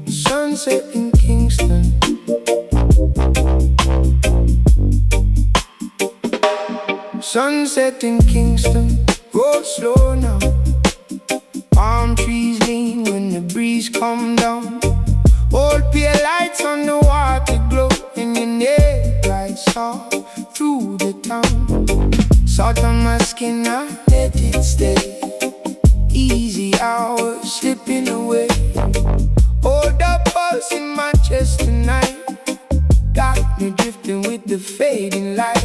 Sunset in Kingston. Sunset in Kingston. Roll slow now. Palm trees lean when the breeze come down. Old pier lights on the water glow, and your neck lights off through the town. Salt on my skin, I let it stay. Easy hours slipping away. Hold up pulse in my chest tonight. Got me drifting with the fading light.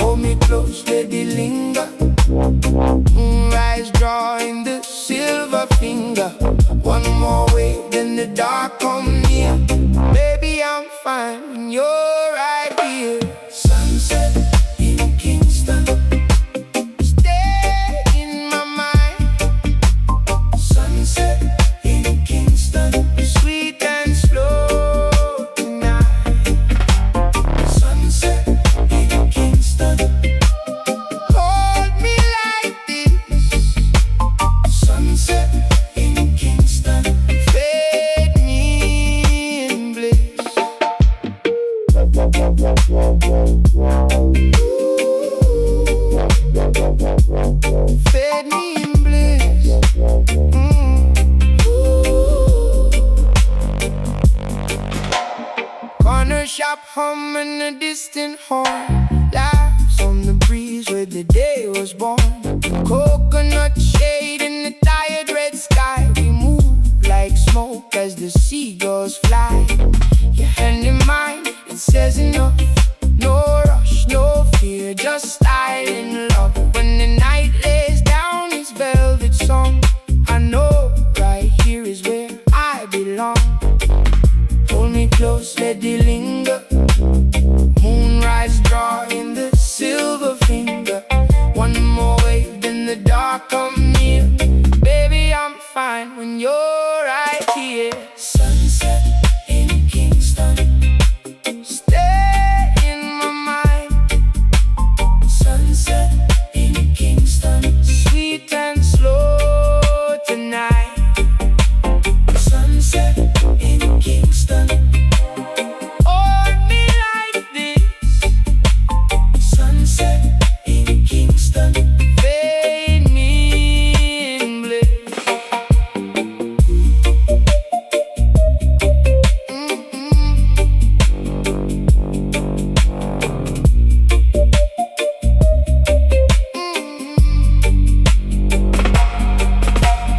Hold me close, let it linger. Moonrise drawing the silver finger. One more wave, then the dark come near. Baby, I'm fine when you're right here. Sunset in Kingston. Stay in my mind. Sunset in Kingston. Sweet and slow tonight. Sunset in Kingston. Hold me like this. Sunset in Kingston. Fade me in bliss. Fade me in bliss. Corner shop hum and a distant horn. Laughs on the breeze where the day was born. Coconut shade in the tired red sky. We move like smoke as the seagulls fly. Your hand in mine, it says enough. No rush, no fear, just I in love. When the night lays down its velvet song, I know right here is where I belong. Hold me close, let it linger. Moonrise drawing the silver finger. One more wave, then the dark come near. Baby, I'm fine when you're right here. Sunset in Kingston. Stay in my mind. Sunset in Kingston. Sweet and slow tonight. Sunset in Kingston. Hold me like this. Sunset in Kingston. Fade me in bliss.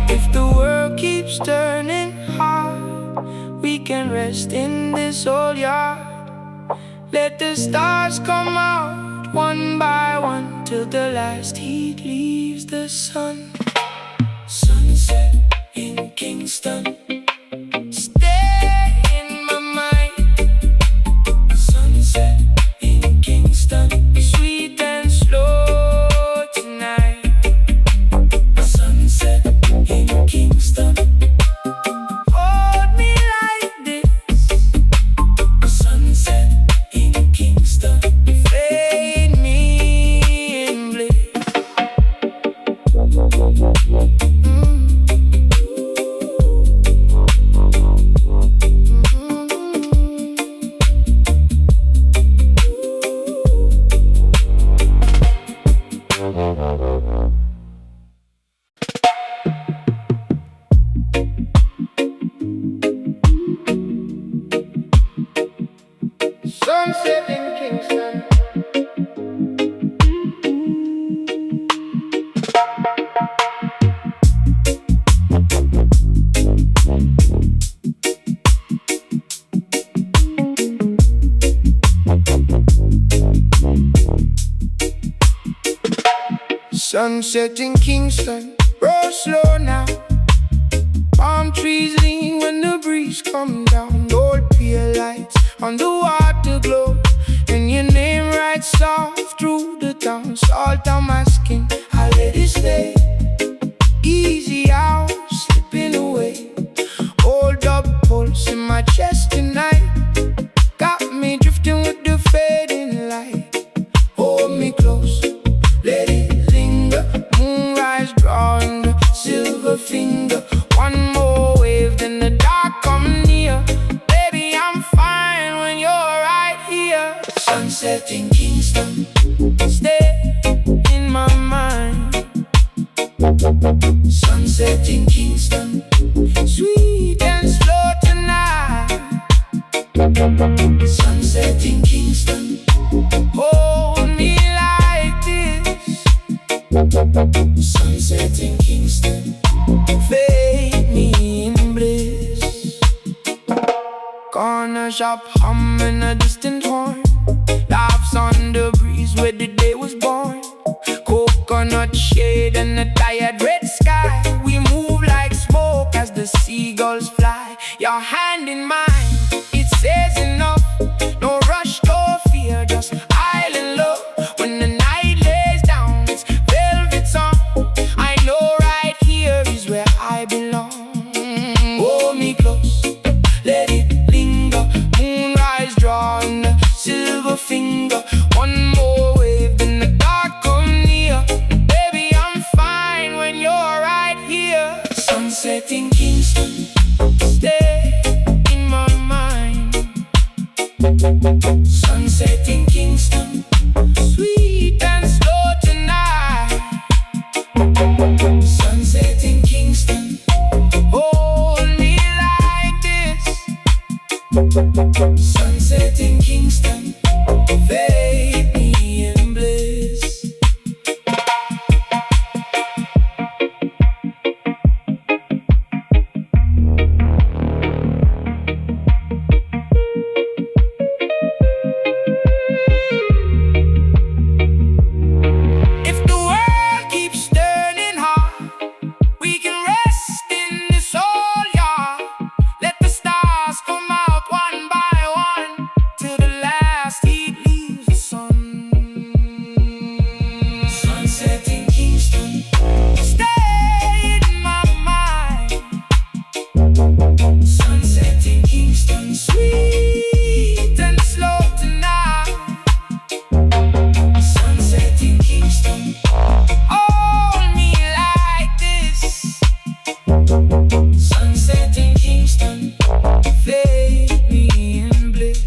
If the world keeps turning hard, we can rest in this old yard. Let the stars come out one by one till the last heat leaves the sun. Sunset in Kingston. Stay in my mind. Sunset in Kingston. Sweet and slow tonight. Sunset in Kingston. Hold me like this. Sunset in Kingston. Fade me in bliss. Sunset in Kingston. Sunset in Kingston. Roll slow now. Palm trees lean when the breeze come down. Old pier lights on the water glow, and your name writes soft through the town. Salt on my skin, I let it stay. Easy hours slipping away. Hold up pulse in my chest tonight. Got me drifting with the fading light. Hold me close, let it linger. Sunset in Kingston, fade me in bliss. Corner shop humming a distant horn, laughs on the breeze where the day was born. Coconut shade and a tired red sky. We move like smoke as the seagulls fly. Your hand in mine, it says enough. No rush, no fear, just island love. When the night lays down, it's velvet song. I know right here is where I belong. Hold me close, let it linger. Moonrise drawing the silver finger. One more wave, then the dark come near. Baby, I'm fine when you're right here. Sunset in Kingston, stay in my mind. Sunset in Kingston, sweet and slow tonight. Sunset in Kingston, hold me like this. Sunset in Kingston, fade me in bliss. If the world keeps turning hard, we can rest in this old yard. Let the stars come out one by one, till the last heat leaves the sun. Sunset in Kingston, stay in my mind. Sunset in Kingston, sweet and slow tonight. Sunset in Kingston, hold me like this. Sunset in Kingston, fade me in bliss.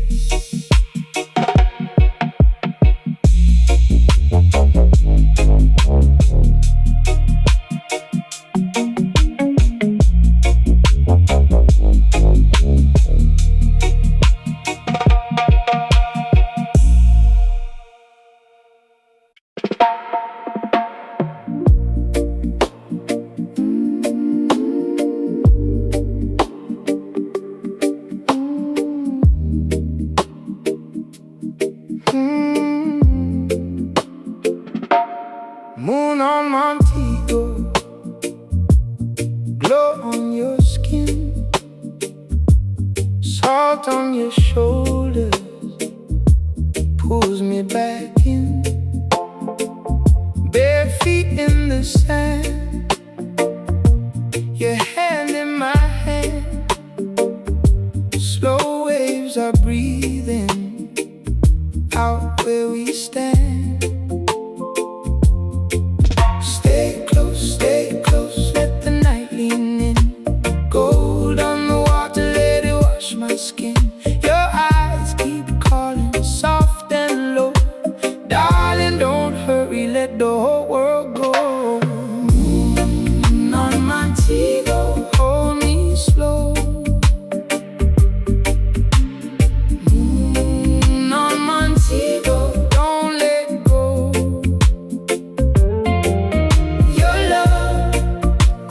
Moon on Montego, glow on your skin, salt on your shoulders, pulls me back in. Bare feet in the sand, your hand in my hand. Slow waves are breathing out where we stand. Stay close, let the night lean in. Gold on the water, let it wash my skin. Your eyes keep calling, soft and low. Darling, don't hurry, let the whole world go. Moon on Montego, hold me slow. Moon on Montego, don't let go.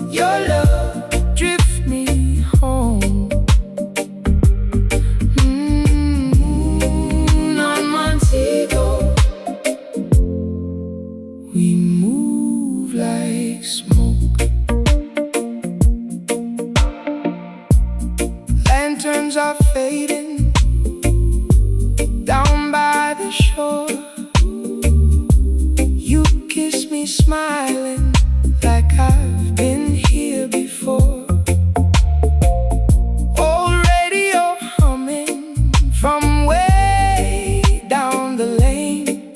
Your love, drift me home. Moon on Montego, we move like smoke. Lanterns are fading down by the shore. You kiss me smiling like I've been here before. Old radio humming from way down the lane.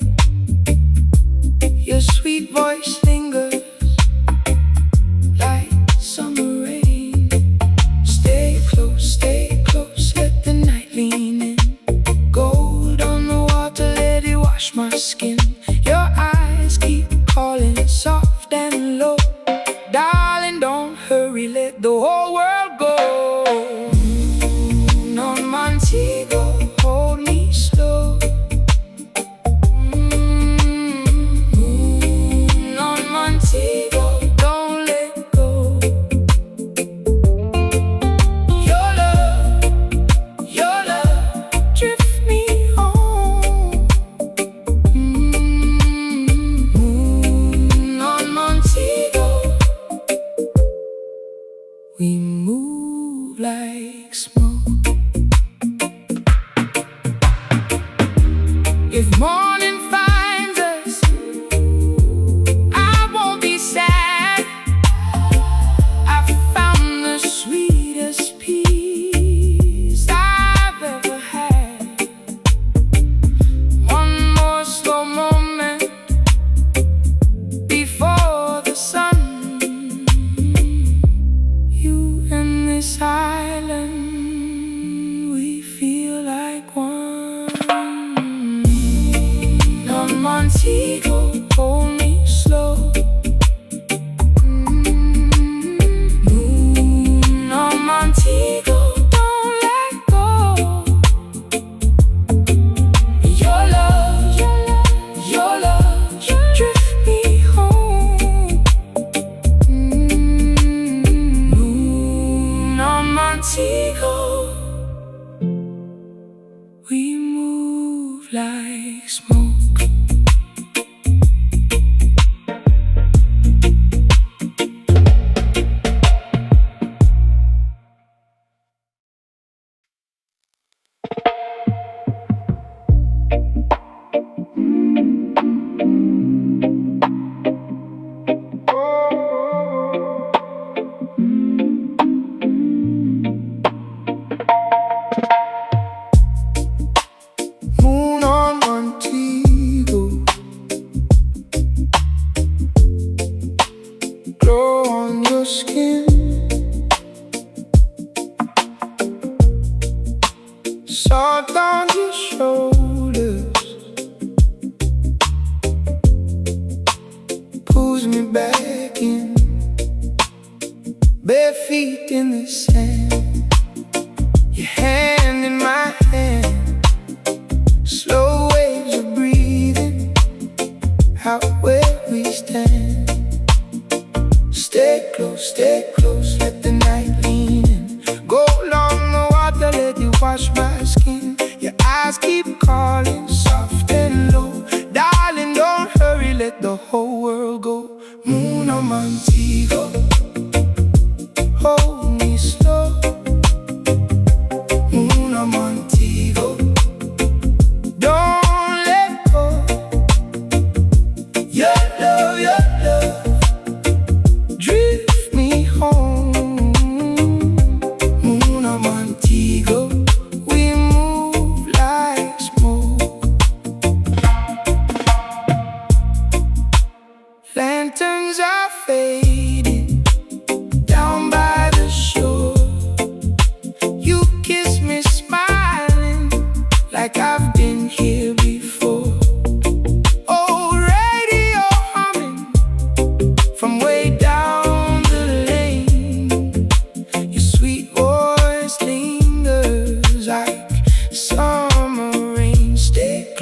Your sweet voice lingers like summer rain. Stay close, let the night lean in. Gold on the water, let it wash my skin. Your eyes keep calling, soft and low. Darling, don't hurry, let the whole world go. Moon on Montego, hold me slow. Moon on me back in, bare feet in the sand, your hand in my hand, slow waves of breathing out where we stand. Stay close, let the night lean in. Go along the water, let it wash my skin. Your eyes keep calling, soft and low. Darling, don't hurry, let the whole world go. Moon on Montego, hold me slow. Moon on Montego, don't let go. Your love drift me home. Moon on Montego, we move like smoke. Lanterns are fading down by the shore. You kiss me smiling like I've been here before. Oh, radio humming from way down the lane. Your sweet voice lingers like summer rain. Stay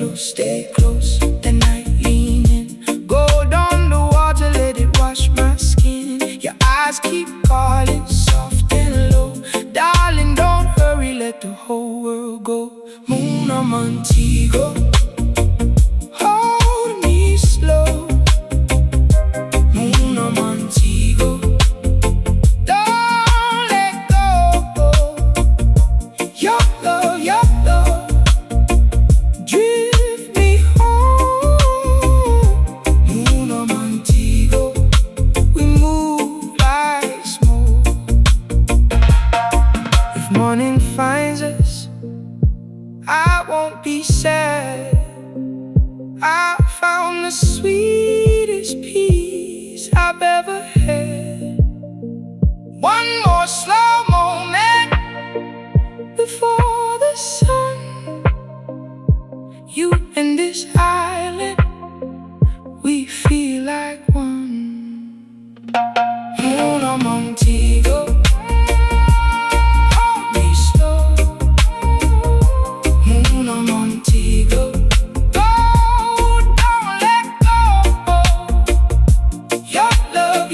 close, the night leaning. Gold on the water, let it wash my skin. Your eyes keep calling, soft and low. Darling, don't hurry, let the whole world go. Moon on Montego, hold me slow. Moon on Montego, don't let go. Your love drift me home. Moon on Montego, we move like smoke. If morning finds us, I won't be sad. I found the sweetest peace I've ever had. One more slow moment before the sun. You and this island, we feel like one. Moon on Montego, hold me slow. Moon on Montego, don't let go. Your love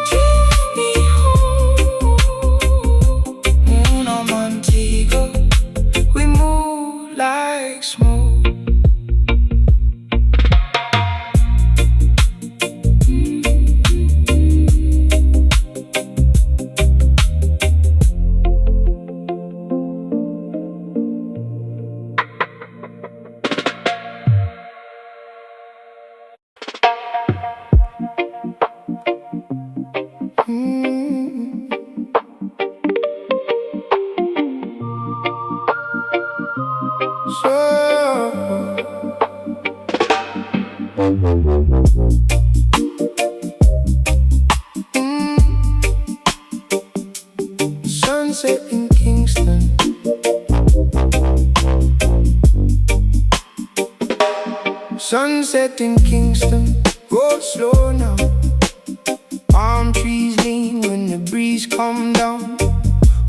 drift me home. Moon on Montego, we move like smoke. Sunset in Kingston, sunset in Kingston, go slow now. Palm trees lean when the breeze come down.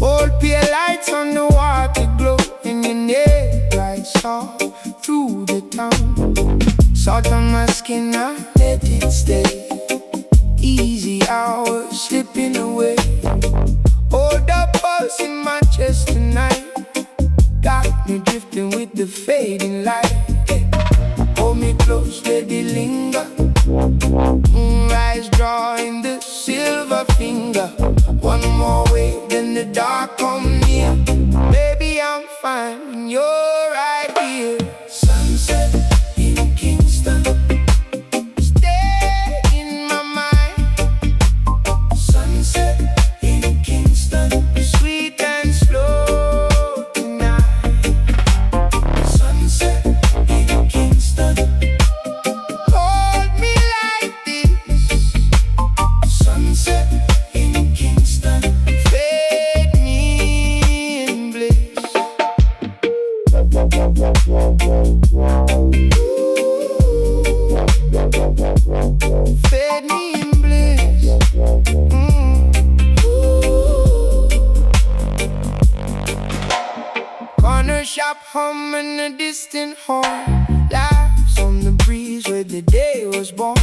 Old pier lights on the water glow, and your neck right soft through the town. Salt on my skin, I let it stay. Easy hours slipping away. Hold the pulse in my chest tonight. Got me drifting with the fading light. Hold me close, let it linger. Moonrise drawing the silver finger. One more wave, then the dark come near. Baby, I'm fine when you're right here. Sunset in Kingston, stay in my mind. Sunset in Kingston, sweet and slow tonight. Sunset in Kingston, hold me like this. distant horn. Laughs on the breeze where the day was born.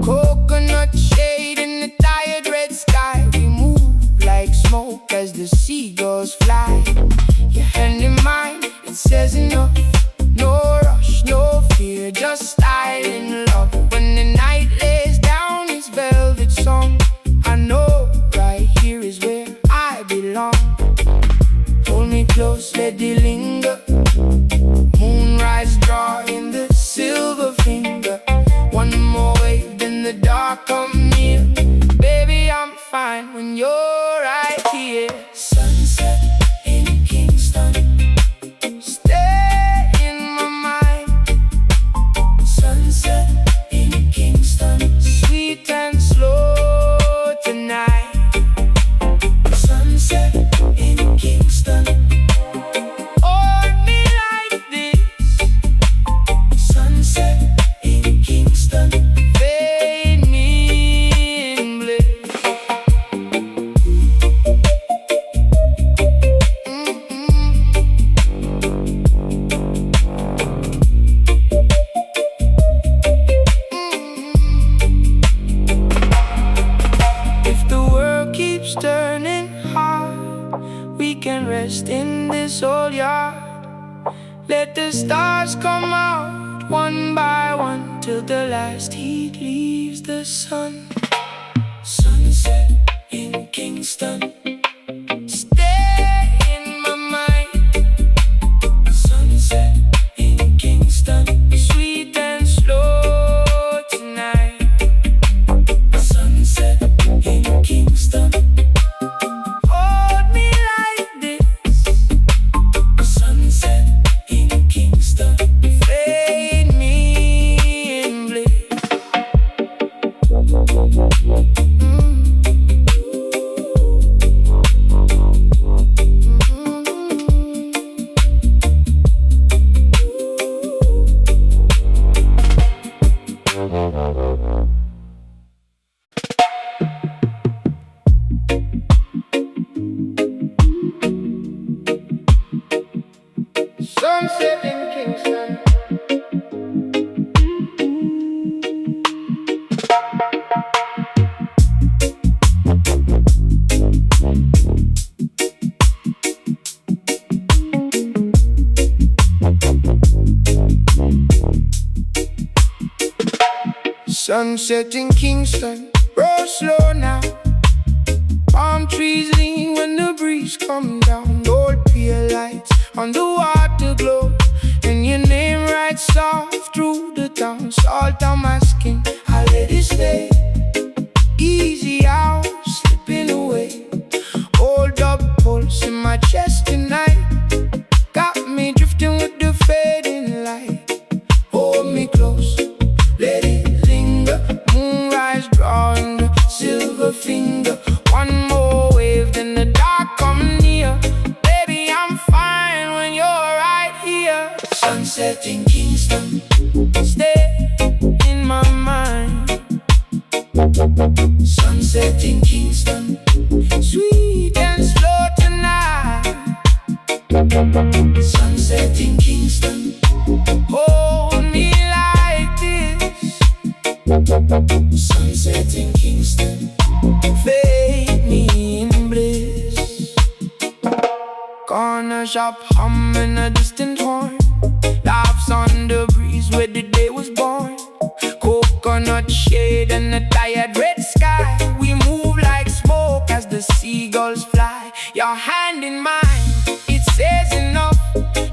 Coconut shade in the tired red sky. We move like smoke as the seagulls fly. Your hand in mine, it says enough. No rush, no fear, just style and love. When the night lays down its velvet song, I know right here is where I belong. Hold me close, let it linger. Moonrise drawing the silver finger. One more wave, then the dark come near. Baby, I'm fine when you're right here. Sunset in Kingston, stay in my mind. Sunset in Kingston, sweet and slow tonight. Sunset in Kingston, hold me like this. Sunset in Kingston, fade me in bliss. If the world keeps turning hard, we can rest in this old yard. Let the stars come out one by one till the last heat leaves the sun. Sunset in Kingston, stay in my mind. Sunset in Kingston, sweet and slow tonight. Sunset in Kingston, hold me like this. Sunset in Kingston, fade me in bliss. Sunset in Kingston. Sunset in Kingston, roll slow now. Palm trees lean when the breeze comes down. Old pier lights on the water glow, and your name writes soft through the town. Salt on my skin, I let it stay. Easy out, slipping away. Hold up pulse in my chest tonight. Got me drifting with the fading light. Hold me close, let it linger. Moonrise drawing the silver finger. One more wave, then the dark come near. Baby, I'm fine when you're right here. Sunset in Kingston, stay in my mind. Sunset in Kingston, sweet and slow tonight. Sunset in Kingston, hold me like this. Sunset in Kingston, fade me in bliss. Corner shop humming a distant horn. Laughs on the breeze where the day was born. Coconut shade and a tired red sky. We move like smoke as the seagulls fly. Your hand in mine, it says enough.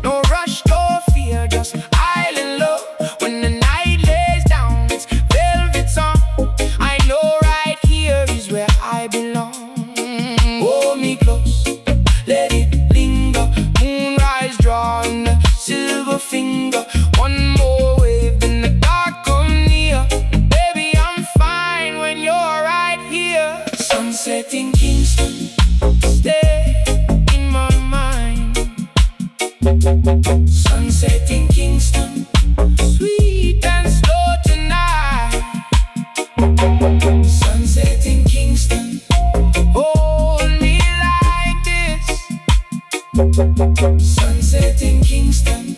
No rush, no fear, just island love. When the night lays down its velvet song, I know right here is where I belong. Hold me close, let it linger. Moonrise drawing the silver finger. One more wave, then the dark come near. Baby, I'm fine when you're right here. Sunset in Kingston, stay in my mind. Sunset in Kingston, sweet and slow tonight. Sunset in Kingston, hold me like this. Sunset in Kingston,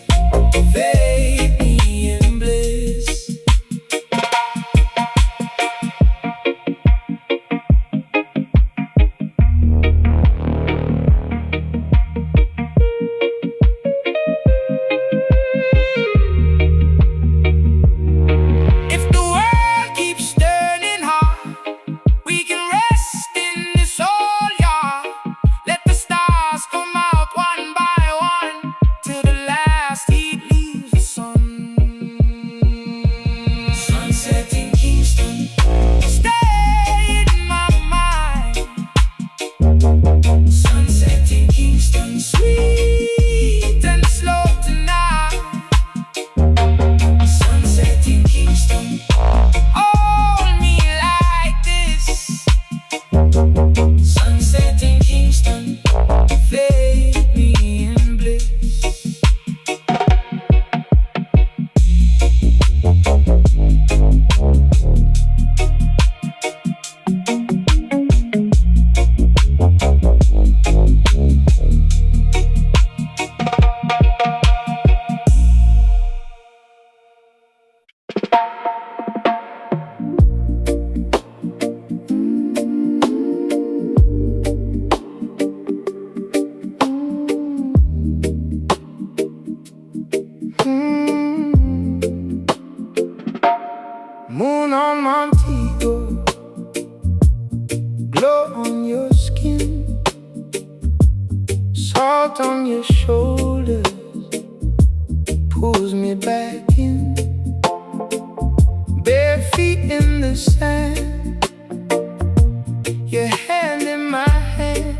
Montego, glow on your skin, salt on your shoulders, pulls me back in. Bare feet in the sand, your hand in my hand.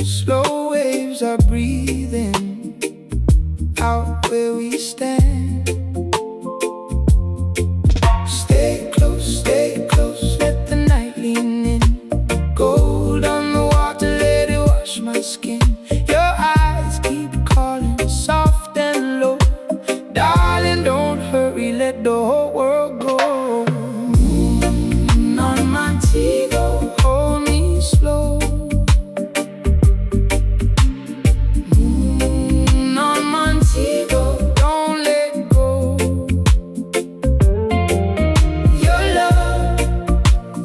Slow waves are breathing out where we stand. Stay close, let the night lean in. Gold on the water, let it wash my skin. Your eyes keep calling, soft and low. Darling, don't hurry, let the whole world go. On Montego, hold me slow. On Montego, don't let go.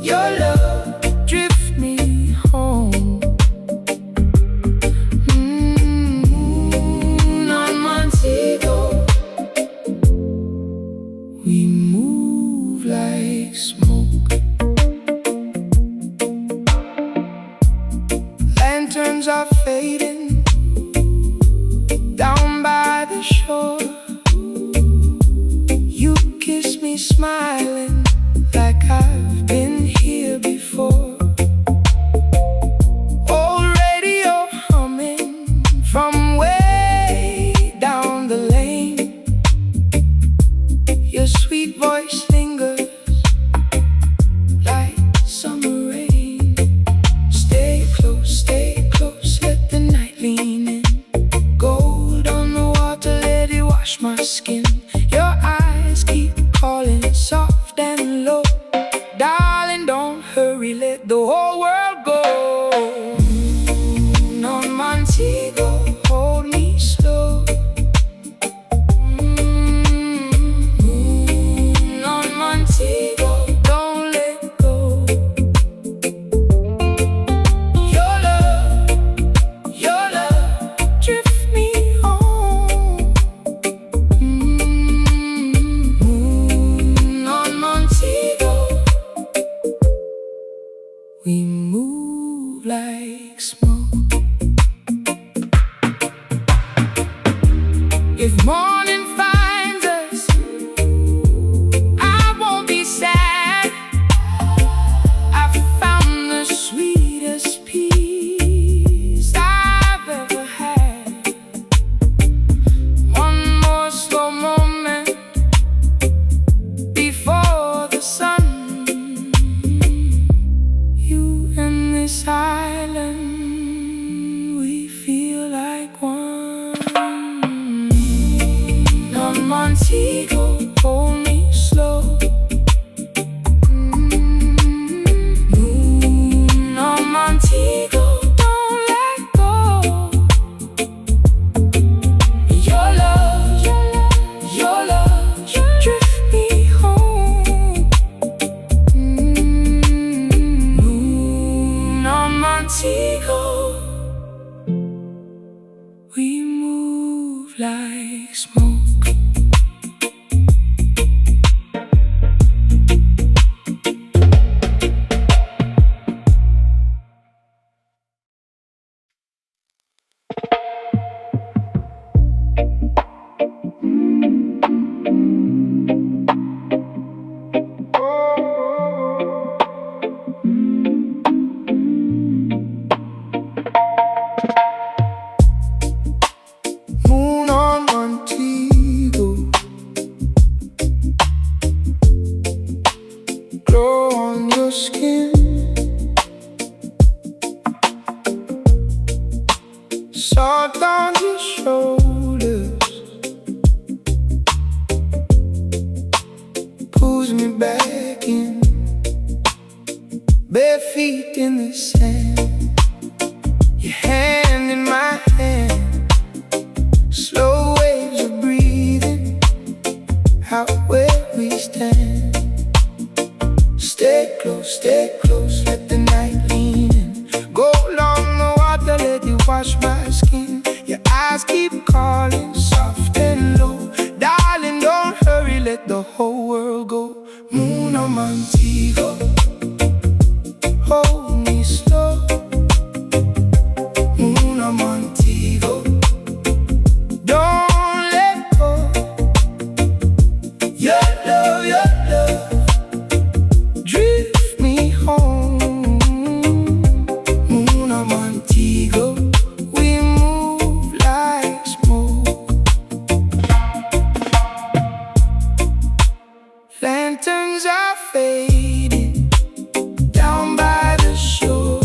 Your love, drift me home. On Montego, we move like smoke. Lanterns are fading down by the shore. You kiss me smiling like I've been here before. Old radio humming from way down the lane. Your sweet voice lingers like summer rain. Stay close, let the night lean in. Gold on the water, let it wash my skin. Your eyes keep calling, soft and low. Darling, don't hurry, let the whole world go. On Montego, hold me slow. On Montego, don't let go. Your love, drift me home. On Montego, we move like smoke. If morning finds us, I won't be sad. I found the sweetest peace I've ever had. One more slow moment before the sun. You and this island, we feel like one. On Montego, hold me slow. On Montego, don't let go. Your love, drift me home. On Montego, we move like smoke. Moon on Montego, glow on your skin, salt on your shoulders, pulls me back in. Bare feet in the sand, your hand in my hand. Slow waves are breathing out where we stand. Stay close, let the night lean in. Go along the water, let it wash my skin. Your eyes keep calling, soft and low. Darling, don't hurry, let the whole world go. Moon of Montego, hold me slow. Moon of Montego, don't let go. Your love, drift me home. Moon of Montego, we move like smoke. Lanterns are fading down by the shore.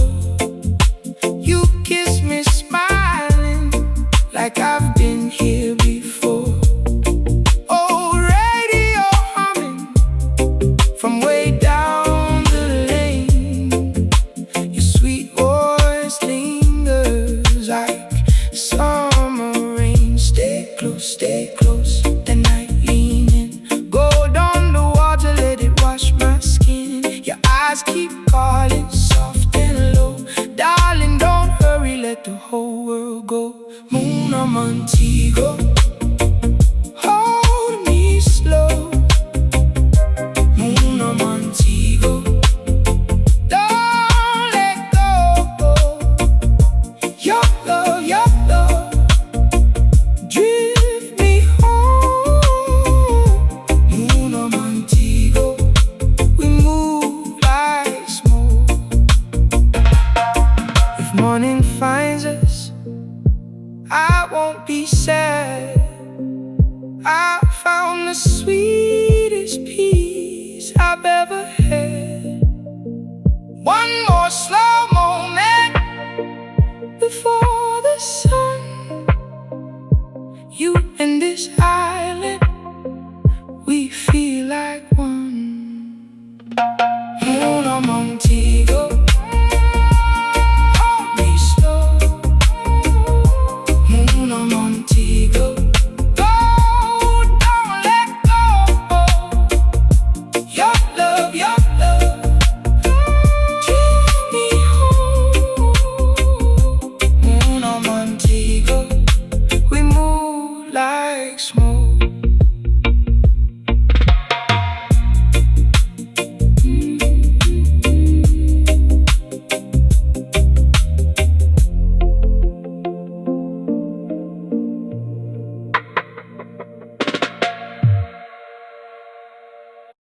You kiss me smiling like I've been here before. Oh, radio humming from way down the lane. Your sweet voice lingers like summer rain. Stay close, the night leaning. Gold on the water, let it wash my skin. Your eyes keep calling soft and low. Darling, don't hurry, let the whole world go. Moon of Montego, hold me slow. Moon of Montego, don't let go. Your love, drift me home. Moon of Montego, we move like smoke. If morning finds us, I won't be sad. I found the sweetest peace I've ever had. One more slow moment before the sun. You and this island, we feel like one. Moon of Montego, hold me slow. Moon of Montego, don't let go. Your love,